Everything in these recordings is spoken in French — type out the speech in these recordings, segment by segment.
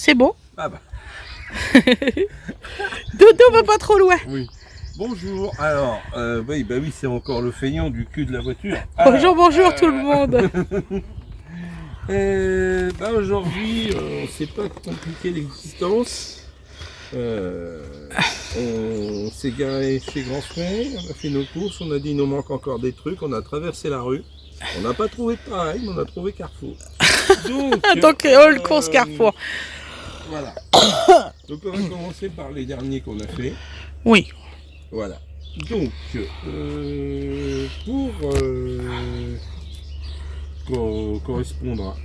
c'est bon. Ah bah. Dodo va pas trop loin. Oui. Bonjour. Alors, oui, c'est encore le feignant du cul de la voiture. Bonjour tout le monde. Aujourd'hui, on s'est pas compliqué l'existence. On s'est garé chez Grand Frère, on a fait nos courses, on a dit il nous manque encore des trucs, on a traversé la rue. On n'a pas trouvé de travail, mais on a trouvé Carrefour. Donc le course Carrefour. Voilà. Donc on va commencer par les derniers qu'on a fait. Oui. Voilà. Donc, pour correspondre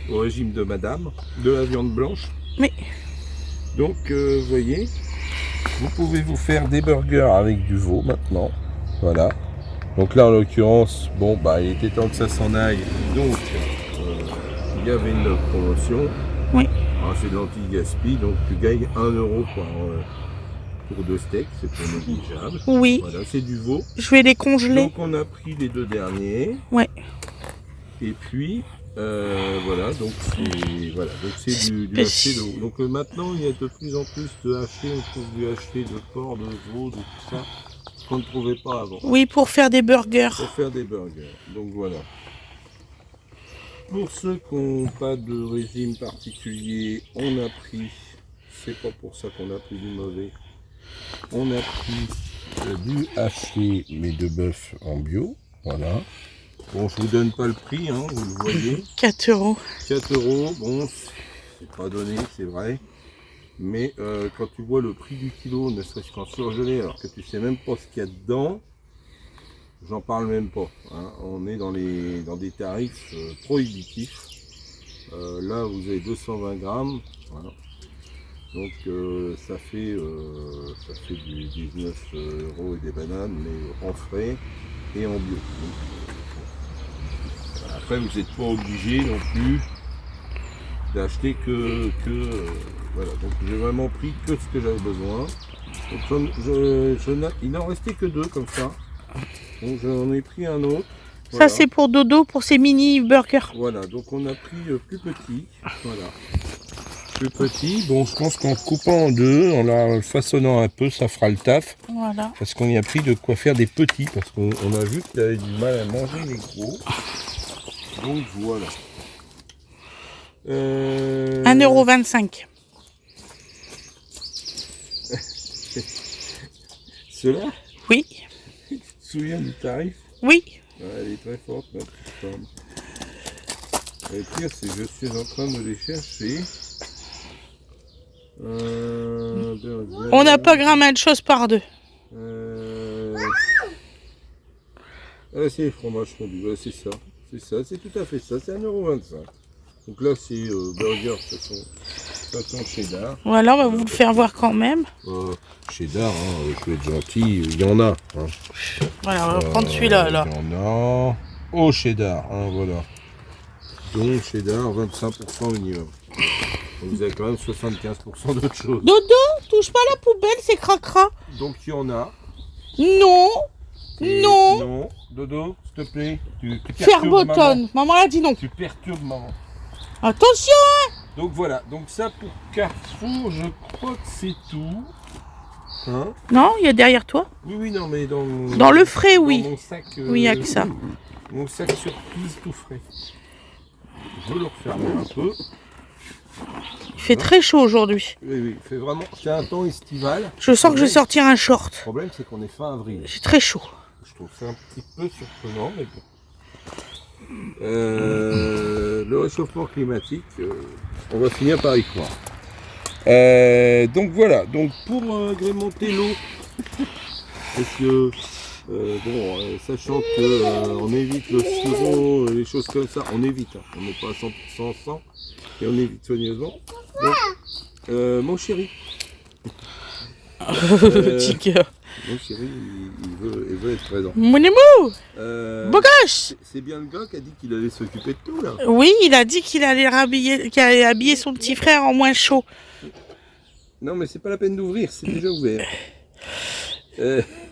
au régime de madame, de la viande blanche. Oui. Donc, vous voyez, vous pouvez vous faire des burgers avec du veau maintenant. Voilà. Donc là, en l'occurrence, bon, il était temps que ça s'en aille. Donc, il y avait une promotion. Oui. Alors, c'est de l'anti-gaspi, donc tu gagnes 1 euro pour 2 steaks, c'est pas négligeable. Oui. Voilà, c'est du veau. Je vais les congeler. Donc on a pris les 2 derniers. Ouais. Et puis voilà, donc c'est du haché de veau. Donc maintenant il y a de plus en plus de haché, on trouve du haché de porc, de veau, de tout ça qu'on ne trouvait pas avant. Oui, pour faire des burgers. Pour faire des burgers. Donc voilà. Pour ceux qui n'ont pas de régime particulier, on a pris, c'est pas pour ça qu'on a pris du mauvais, on a pris du haché mais de bœuf en bio, voilà. Bon, je vous donne pas le prix, hein, vous le voyez. 4 euros. 4 euros, bon, c'est pas donné, c'est vrai. Mais quand tu vois le prix du kilo, ne serait-ce qu'en surgelé, alors que tu sais même pas ce qu'il y a dedans, j'en parle même pas. Hein. On est dans des tarifs prohibitifs. Là, vous avez 220 grammes. Voilà. Donc ça fait du 19 euros et des bananes, mais en frais et en bio. Donc, après, vous n'êtes pas obligé non plus d'acheter voilà. Donc j'ai vraiment pris que ce que j'avais besoin. Donc, il n'en restait que 2 comme ça. Donc j'en ai pris un autre. Voilà. Ça c'est pour Dodo, pour ses mini burgers. Voilà, donc on a pris plus petit. Voilà. Plus petit. Bon, je pense qu'en coupant en 2, en la façonnant un peu, ça fera le taf. Voilà. Parce qu'on y a pris de quoi faire des petits. Parce qu'on a vu qu'il avait du mal à manger les gros. Donc voilà. 1,25 €. Ceux-là, Oui. tu te souviens du tarif? Oui. Ouais, elle est très forte, ma petite femme. Et le pire, c'est que je suis en train de les chercher. On n'a pas grammé de choses par 2. Ah, c'est le fromage fondu, ouais, c'est ça. C'est ça, c'est tout à fait ça, c'est 1,25 €. Donc là, c'est burger façon cheddar. Voilà, on va vous le faire voir quand même. Cheddar, hein, je vais être gentil, il y en a. Hein. Voilà, on va prendre celui-là. Là. Il y en a. Au cheddar, hein, voilà. Donc cheddar, 25% minimum. Donc vous avez quand même 75% d'autres choses. Dodo, touche pas la poubelle, c'est cracra. Donc il y en a. Non. Non. Non. Dodo, s'il te plaît. Tu Faire perturbes botonne. Maman a dit non. Tu perturbes maman. Attention, hein. Donc voilà, donc ça pour Carrefour, je crois que c'est tout. Hein? Non, il y a derrière toi. Oui, non, mais dans le frais, oui. Mon sac, Oui, il n'y a que ça. Mon sac surprise tout frais. Je vais le refermer un peu. Il fait très chaud aujourd'hui. Oui, il fait vraiment. C'est un temps estival. Je sens que je vais sortir un short. Le problème, c'est qu'on est fin avril. C'est très chaud. Je trouve ça un petit peu surprenant, mais bon. Le réchauffement climatique, on va finir par y croire. Donc voilà, donc pour agrémenter l'eau, parce que sachant que on évite le sirop, les choses comme ça, on évite, hein, on n'est pas à 100% sans, et on évite soigneusement. Donc, mon chéri. Petit cœur. Mon chéri, il veut être présent. Mon émou. Beau gosse. C'est bien le gars qui a dit qu'il allait s'occuper de tout là. Oui, il a dit qu'il allait habiller son petit frère en moins chaud. Non, mais c'est pas la peine d'ouvrir, c'est déjà ouvert.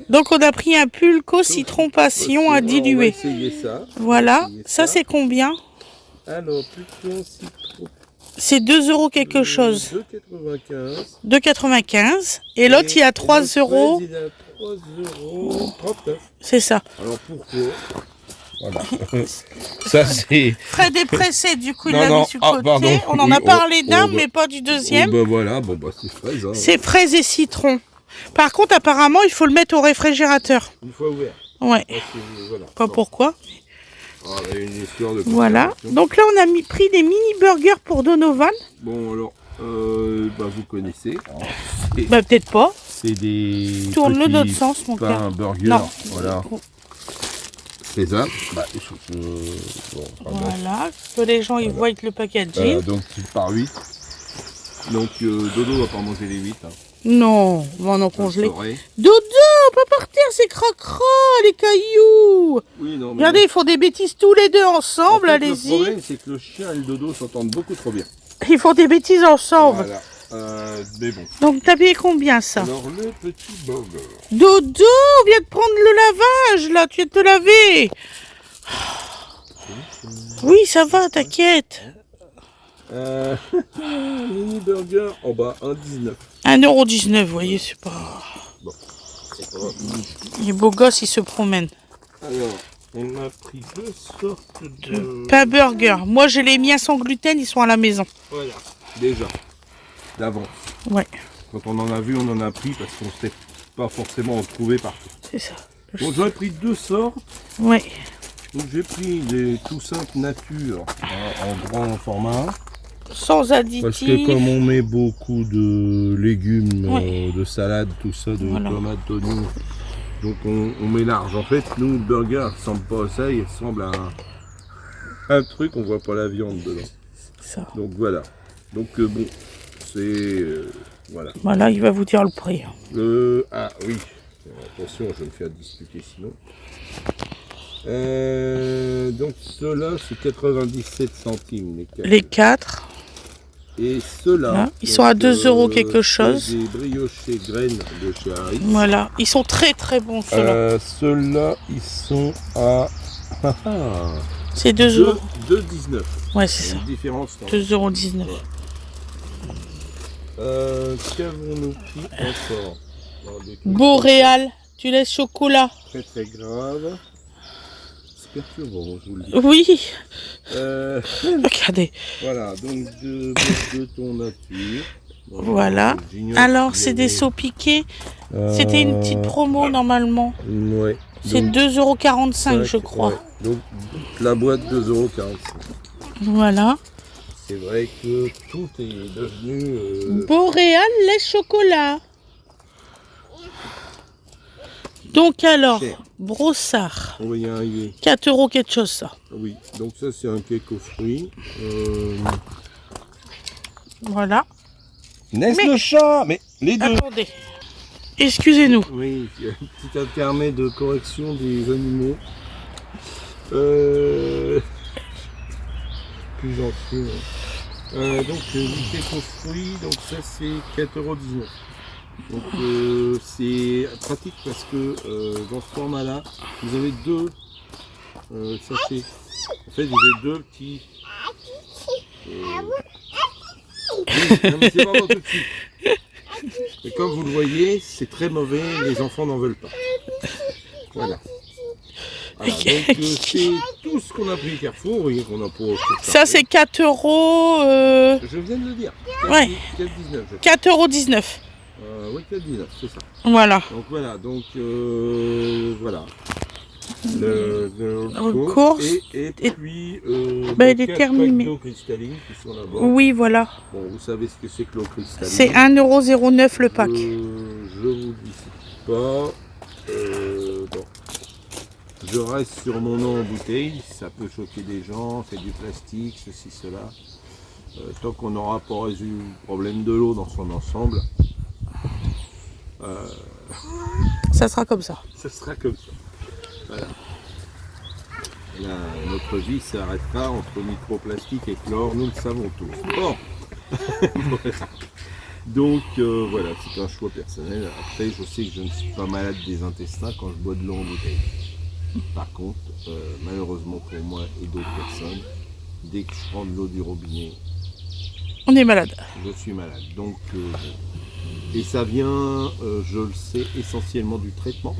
Donc on a pris un pulco citron passion à diluer. On va essayer ça. Voilà, ça c'est combien? Alors, pulco citron C'est 2 euros quelque chose. 2,95. 2,95. Et l'autre, il y a 3 euros. Il a 3,39 €. C'est ça. Alors pourquoi? Voilà. Ça c'est. Frais dépressé, du coup, il Non, l'a non, mis sur le ah, côté. pardon. On en Oui, a parlé d'un, bah, mais pas du deuxième. Bah voilà, bon bah c'est fraise. Hein. C'est fraises et citron. Par contre, apparemment, il faut le mettre au réfrigérateur. Une fois ouvert. Ouais. Voilà. Pas pourquoi. Ah, il y a une histoire de Voilà. conservation. Donc là, on a pris des mini burgers pour Donovan. Bon alors, bah vous connaissez. Bah peut-être pas. C'est des Tourne-le petits de l'autre sens, mon pains cœur. burger. Non. Voilà. Sésame. Bah, bon, Voilà. Que les gens ils voient avec le packaging. donc c'est par 8. Donc Dodo va pas manger les 8. Hein. Non, on va en Je le congeler. saurai. Dodo, pas par terre, c'est cracra, les cailloux. Oui, non, mais Regardez, ils font des bêtises tous les deux ensemble, en fait, le allez-y. problème, c'est que le chien et le dodo s'entendent beaucoup trop bien. Ils font des bêtises ensemble. Voilà. Mais bon. Donc, t'as payé combien, ça? Alors, le petit burger. Dodo, viens de prendre le lavage, là, tu viens de te laver. Oui, ça va, t'inquiète. Mini burger en bas, 1,19 €. 1,19 €, vous voyez, c'est pas... Bon, c'est pas grave. Les beaux gosses, ils se promènent. Alors, on a pris deux sortes de... Pas burger. Moi, j'ai les miens sans gluten, ils sont à la maison. Voilà, déjà, d'avance. Ouais, Quand on en a vu, on en a pris parce qu'on ne sait pas forcément en trouver partout. c'est ça. Bon, j'en ai pris deux sortes. Ouais, Donc, j'ai pris des tout simples nature en grand format. sans additifs. Parce que comme on met beaucoup de légumes, Ouais. de salade, tout ça, de Voilà. tomates, d'oignons, donc on mélange. En fait, nous, le burger ne ressemble pas à ça, il ressemble à un truc, on voit pas la viande dedans. Ça. Donc voilà. Donc bon, c'est... voilà. Voilà, il va vous dire le prix. Ah oui, attention, je me fais à discuter sinon. Donc ceux-là, c'est 97 centimes. Les 4. Et ceux-là, Là, ils sont à 2 € quelque chose. c'est des briochés graines de chez Harry. Voilà, ils sont très très bons ceux-là. Ceux-là, ils sont à C'est 2 €. 2,19 €. Ouais, c'est ça. Une différence. 2,19 €. Qu'avons-nous pris encore? Boréal, tu laisses chocolat. Très très grave. C'est perturbant, je vous le dis. Oui, Euh, regardez. voilà, donc de ton nature. Bon, Voilà. j'ignore Alors, s'il y c'est des avait- sauts piqués. C'était une petite promo normalement. Ouais. C'est Donc, 2,45 € je cinq, crois. ouais. Donc la boîte 2,45 €. Voilà. C'est vrai que tout est devenu... Boréal, lait chocolat. Donc alors, cher. brossard. On va y arriver. 4 € quelque chose ça. Oui, donc ça c'est un cake aux fruits. Voilà. Nest Mais- le chat, mais les deux. Attendez. Excusez-nous. Oui, il y a un petit intermède de correction des animaux. Plus gentil. Donc le cake aux fruits, donc ça c'est 4,19 €. Donc c'est pratique parce que dans ce format-là, vous avez deux sachets. En fait, vous avez deux petits. Oui, non, mais c'est pas bon tout de suite. Et comme vous le voyez, c'est très mauvais, les enfants n'en veulent pas. Voilà. Voilà, donc c'est tout ce qu'on a pris Carrefour, oui, qu'on a pour Ça c'est 4 €. Je viens de le dire. Ouais. 4,19 €. 4,19 Oui, 4,19 €, c'est ça. €. Voilà. Donc voilà, voilà. Le course. et puis Bah, donc il est 4 terminé. packs d'eau cristalline qui sont là-bas. Oui, voilà. Bon, vous savez ce que c'est que l'eau cristalline. C'est 1,09 € le pack. Je vous dis pas. Bon. Je reste sur mon nom en bouteille, ça peut choquer des gens, c'est du plastique, ceci, cela. Tant qu'on n'aura pas résolu le problème de l'eau dans son ensemble, Ça sera comme ça. ça sera comme ça. Voilà. Là, notre vie s'arrêtera entre microplastique et chlore, nous le savons tous. Bon. Voilà. Donc voilà, c'est un choix personnel. Après, je sais que je ne suis pas malade des intestins quand je bois de l'eau en bouteille. Par contre, malheureusement pour moi et d'autres personnes, dès que je prends de l'eau du robinet, On est malade. Je suis malade. Donc, et ça vient, je le sais, essentiellement du traitement.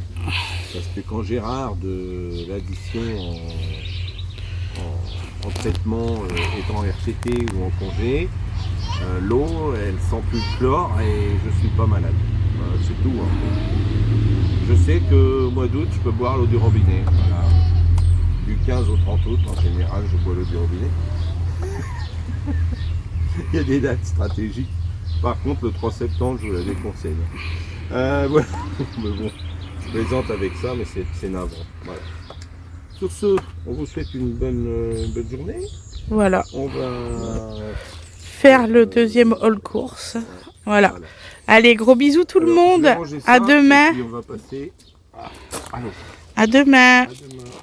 Parce que quand Gérard de l'addition en traitement est en RCT ou en congé, l'eau, elle sent plus le chlore et je suis pas malade. C'est tout. Hein. Je sais qu'au mois d'août, je peux boire l'eau du robinet. Voilà. Du 15 au 30 août, en général, je bois l'eau du robinet. Il y a des dates stratégiques. Par contre, le 3 septembre, je vous la déconseille. Voilà. Mais bon, je plaisante avec ça, mais c'est navrant. Voilà. Sur ce, on vous souhaite une bonne journée. Voilà. On va faire le deuxième hall course. Voilà. Allez, gros bisous tout le monde. Je vais ranger ça, À demain. et puis on va passer à l'eau. À demain. À demain.